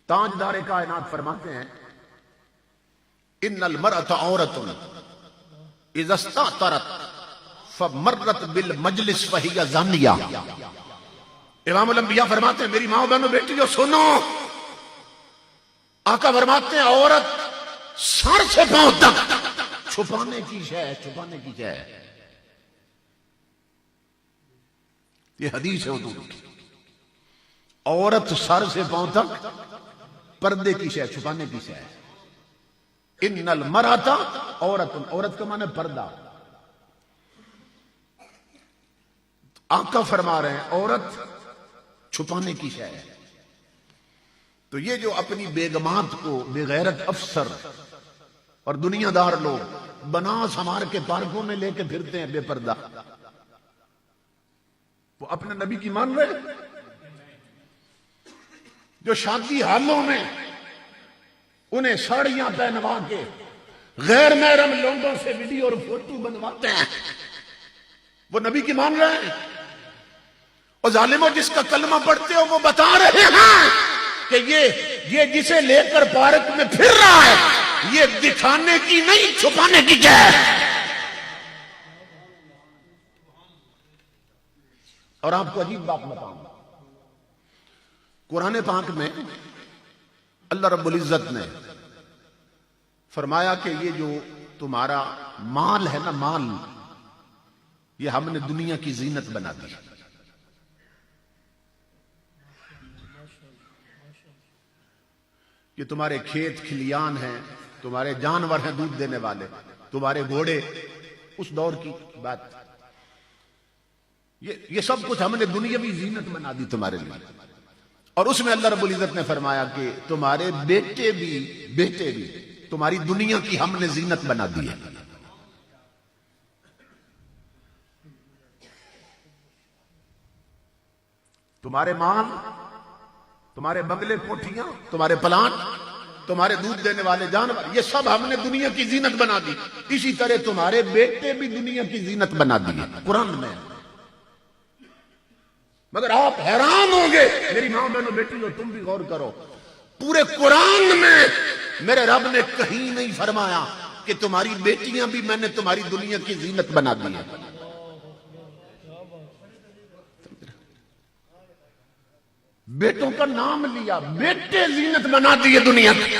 ताजदार कायनात फरमाते हैं, इन्नल मरअता औरतुन इज़स्तातरत फमर्रत बिल मजलिस फहिया ज़ानिया। इमामुल अंबिया फरमाते हैं, मेरी माओ बहनों बेटियों सुनो, आका फरमाते हैं औरत सर से पांव तक छुपाने की शय, छुपाने की शय। ये हदीस है हुजूर की। औरत सर से पांव तक पर्दे की शय, छुपाने की शय। इन्नल मरअता औरतुन, औरत का माने पर्दा। आका फरमा रहे हैं औरत छुपाने की शय है। तो ये जो अपनी बेगमात को बेगैरत अफसर और दुनियादार लोग बना संवार के पार्कों में लेके फिरते हैं बेपर्दा, वो अपने नबी की मान रहे। जो शादी हालों में उन्हें साड़ियां पहनवा के गैर महरम लोगों से वीडियो और फोटो बनवाते हैं, वो नबी की मान रहे हैं। और जालिमों जिसका कलमा पढ़ते हो वो बता रहे हैं कि ये जिसे लेकर पार्क में फिर रहा है, ये दिखाने की नहीं छुपाने की जय। और आपको अजीब बात बताऊं, कुरान पाक में अल्लाह रब्बुल इज्जत ने फरमाया कि ये जो तुम्हारा माल है ना, माल, ये हमने दुनिया की जीनत बना दी। ये तुम्हारे खेत खलियान हैं, तुम्हारे जानवर हैं दूध देने वाले, तुम्हारे घोड़े, उस दौर की बात। ये सब कुछ हमने दुनियावी जीनत बना दी तुम्हारे लिए। और उसमें अल्लाह रब्बुल इज्जत ने फरमाया कि तुम्हारे बेटे भी तुम्हारी दुनिया की हमने जीनत बना दी है। तुम्हारे माल, तुम्हारे बंगले कोठियां, तुम्हारे प्लांट, तुम्हारे दूध देने वाले जानवर, ये सब हमने दुनिया की जीनत बना दी। इसी तरह तुम्हारे बेटे भी दुनिया की जीनत बना दी है, कुरान में। मगर आप हैरान होंगे मेरी मां बहनों बेटियों, तुम भी गौर करो, पूरे कुरान में मेरे रब ने कहीं नहीं फरमाया कि तुम्हारी बेटियां भी मैंने तुम्हारी दुनिया की जीनत बना दी है। बेटों का नाम लिया, बेटे जीनत बना दिए दुनिया की।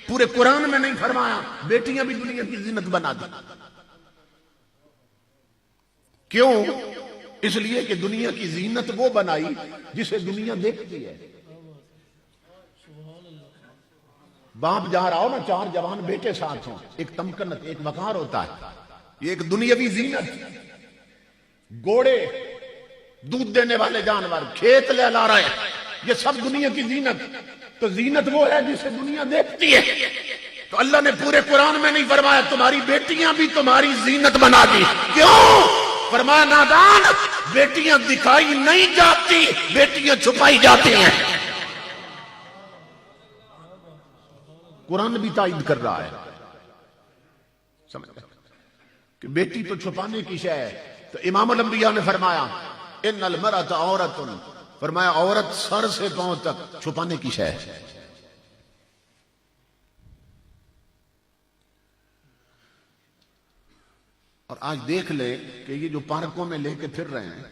पूरे कुरान में नहीं फरमाया बेटियां भी दुनिया की जीनत बना दी। क्यों? इसलिए कि दुनिया की जीनत वो बनाई जिसे दुनिया देखती है। बाप जहां रहा हो ना, 4 जवान बेटे साथ हों, एक तमकनत, एक वकार होता है। ये एक दुनियावी जीनत। घोड़े, दूध देने वाले जानवर, खेत लहला रहे, ये सब दुनिया की जीनत। तो जीनत वो है जिसे दुनिया देखती है। तो अल्लाह ने पूरे कुरान में नहीं फरमाया तुम्हारी बेटियां भी तुम्हारी जीनत बना दी। क्यों? फरमाया नादान, बेटियां दिखाई नहीं जाती, बेटियां छुपाई जाती हैं। कुरान भी तायद कर रहा है, समझ कि बेटी तो छुपाने की शय है। तो इमामुल अंबिया ने फरमाया इन्नल मरअता औरतुन, फरमाया औरत सर से पांव तक छुपाने की शय है। और आज देख ले कि ये जो पार्कों में लेके फिर रहे हैं,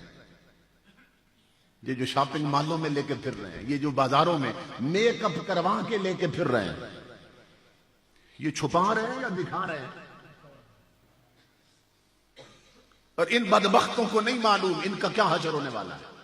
ये जो शॉपिंग मॉलों में लेके फिर रहे हैं, ये जो बाजारों में मेकअप करवा के लेके फिर रहे हैं, ये छुपा रहे हैं या दिखा रहे हैं? और इन बदबख्तों को नहीं मालूम इनका क्या हशर होने वाला है।